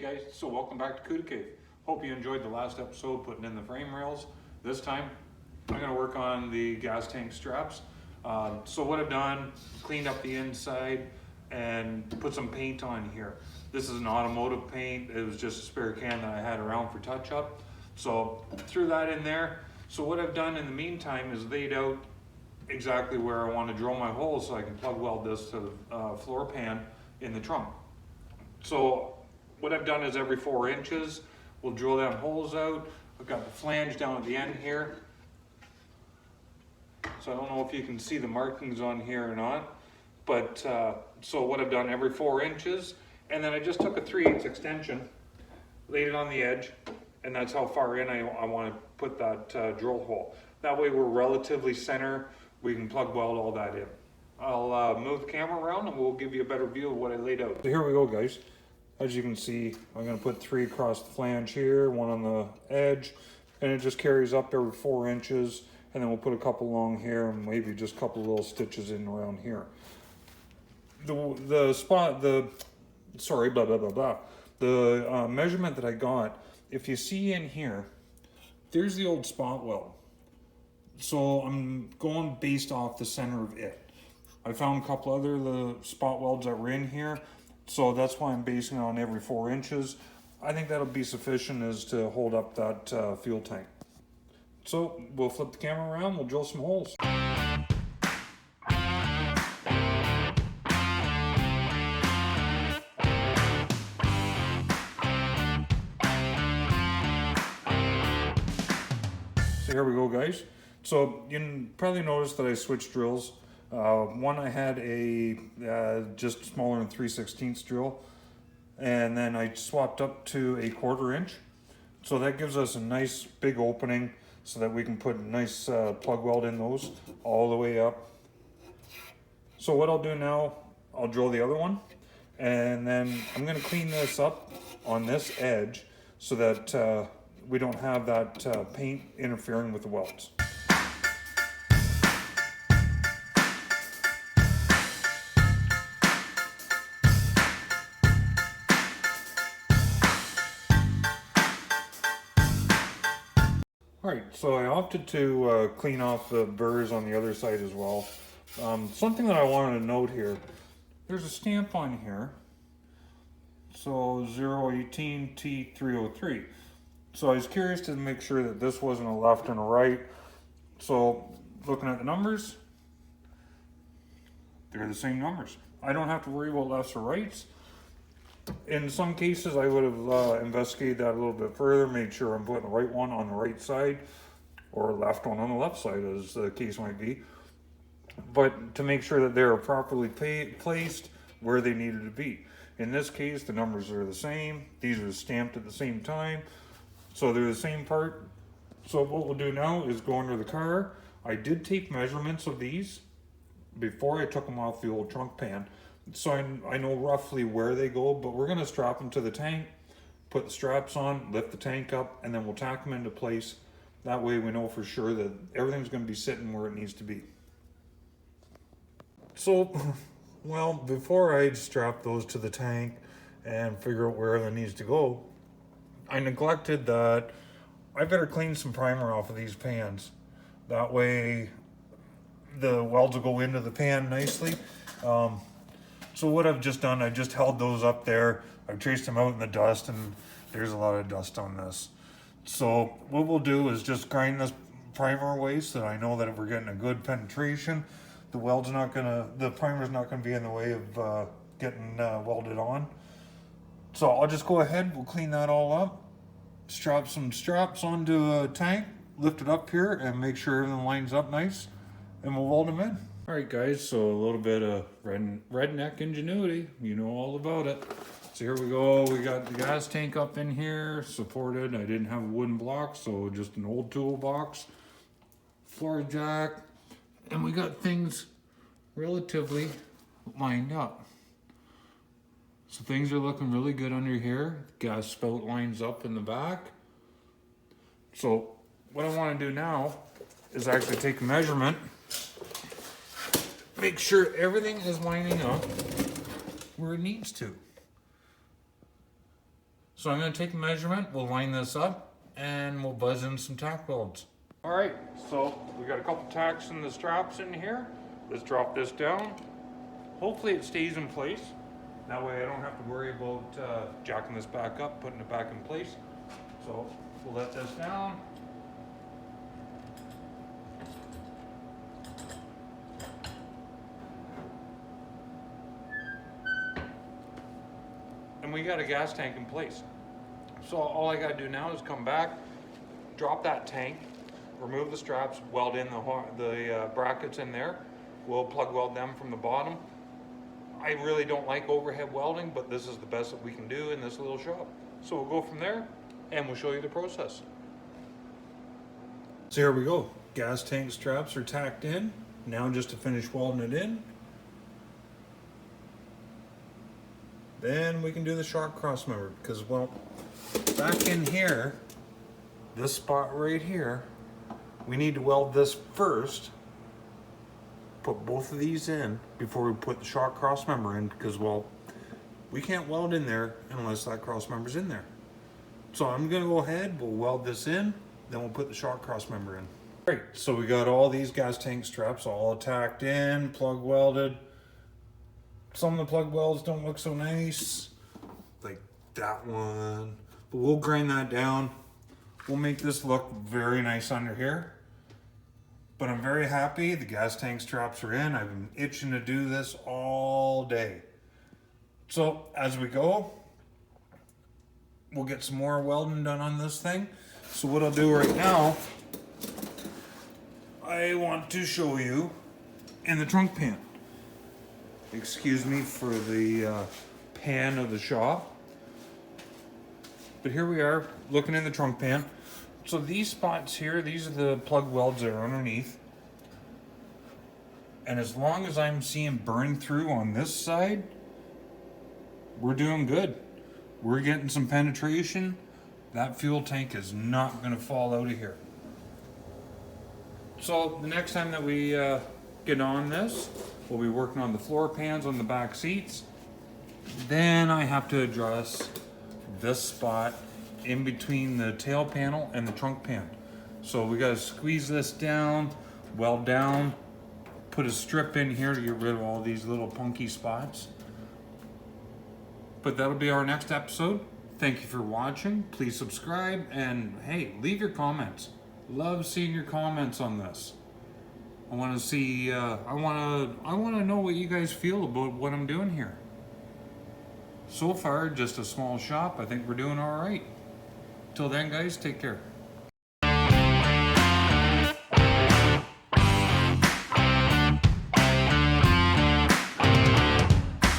guys, so welcome back to Cuda Cave. Hope you enjoyed the last episode putting in the frame rails. This time I'm going to work on the gas tank straps. So what I've done, cleaned up the inside and put some paint on here. This is an automotive paint. It was just a spare can that I had around for touch up. So threw that in there. So what I've done in the meantime is laid out exactly where I want to drill my holes so I can plug weld this to the floor pan in the trunk. So what I've done is every 4 inches, we'll drill them holes out. I've got the flange down at the end here. So I don't know if you can see the markings on here or not, but so what I've done every 4 inches, and then I just took a 3/8 extension, laid it on the edge, and that's how far in I want to put that drill hole. That way we're relatively center, we can plug weld all that in. I'll move the camera around and we'll give you a better view of what I laid out. So here we go, guys. As you can see, I'm going to put 3 across the flange here, 1 on the edge, and it just carries up every 4 inches, and then we'll put a couple along here and maybe just a couple little stitches in around here. The measurement that I got, if you see in here, there's the old spot weld. So I'm going based off the center of it. I found a couple other the spot welds that were in here. So that's why I'm basing it on every 4 inches. I think that'll be sufficient as to hold up that fuel tank. So we'll flip the camera around, we'll drill some holes. So here we go, guys. So you can probably notice that I switched drills. One I had a just smaller than 3/16 drill, and then I swapped up to a 1/4 inch. So that gives us a nice big opening so that we can put a nice plug weld in those all the way up. So what I'll do now, I'll drill the other one, and then I'm going to clean this up on this edge so that we don't have that paint interfering with the welds. Alright, so I opted to clean off the burrs on the other side as well. Something that I wanted to note here, there's a stamp on here, so 018T303. So I was curious to make sure that this wasn't a left and a right. So looking at the numbers, they're the same numbers. I don't have to worry about lefts or rights. In some cases, I would have investigated that a little bit further, made sure I'm putting the right one on the right side or left one on the left side, as the case might be. But to make sure that they're properly placed where they needed to be. In this case, the numbers are the same. These are stamped at the same time, so they're the same part. So what we'll do now is go under the car. I did take measurements of these before I took them off the old trunk pan. So I know roughly where they go, but we're going to strap them to the tank, put the straps on, lift the tank up, and then we'll tack them into place. That way we know for sure that everything's going to be sitting where it needs to be. So, well, before I strap those to the tank and figure out where it needs to go, I neglected that I better clean some primer off of these pans. That way the welds will go into the pan nicely. So what I've just done, I just held those up there. I've traced them out in the dust, and there's a lot of dust on this. So what we'll do is just grind this primer away so that I know that if we're getting a good penetration, the primer's not gonna be in the way of getting welded on. So I'll just go ahead, we'll clean that all up, strap some straps onto a tank, lift it up here, and make sure everything lines up nice, and we'll weld them in. Alright guys, so a little bit of redneck ingenuity, you know all about it. So here we go, we got the gas tank up in here, supported. I didn't have a wooden block, so just an old toolbox, floor jack, and we got things relatively lined up. So things are looking really good under here. Gas spout lines up in the back. So what I want to do now is actually take a measurement, make sure everything is lining up where it needs to. So I'm going to take a measurement, we'll line this up, and we'll buzz in some tack welds. Alright, so we got a couple tacks in the straps in here. Let's drop this down. Hopefully it stays in place. That way I don't have to worry about jacking this back up, putting it back in place. So we'll let this down. And we got a gas tank in place. So all I gotta do now is come back, drop that tank, remove the straps, weld in the brackets in there. We'll plug weld them from the bottom. I really don't like overhead welding, but this is the best that we can do in this little shop. So we'll go from there and we'll show you the process. So here we go. Gas tank straps are tacked in. Now just to finish welding it in. Then we can do the shock cross member because, well, back in here, this spot right here, we need to weld this first. Put both of these in before we put the shock cross member in because, well, we can't weld in there unless that cross member's in there. So I'm gonna go ahead, we'll weld this in, then we'll put the shock cross member in. Great, so we got all these gas tank straps all tacked in, plug welded. Some of the plug welds don't look so nice, like that one, but we'll grind that down. We'll make this look very nice under here. But I'm very happy the gas tank straps are in. I've been itching to do this all day. So as we go, we'll get some more welding done on this thing. So what I'll do right now, I want to show you in the trunk pan. Excuse me for the pan of the shop. But here we are looking in the trunk pan. So these spots here, these are the plug welds that are underneath. And as long as I'm seeing burn through on this side, we're doing good. We're getting some penetration. That fuel tank is not gonna fall out of here. So the next time that we get on this, we'll be working on the floor pans on the back seats. Then I have to address this spot in between the tail panel and the trunk pan. So we gotta squeeze this down, weld down, put a strip in here to get rid of all these little punky spots. But that'll be our next episode. Thank you for watching. Please subscribe and hey, leave your comments. Love seeing your comments on this. I want to see. I want to know what you guys feel about what I'm doing here. So far, just a small shop. I think we're doing all right. Till then, guys, take care.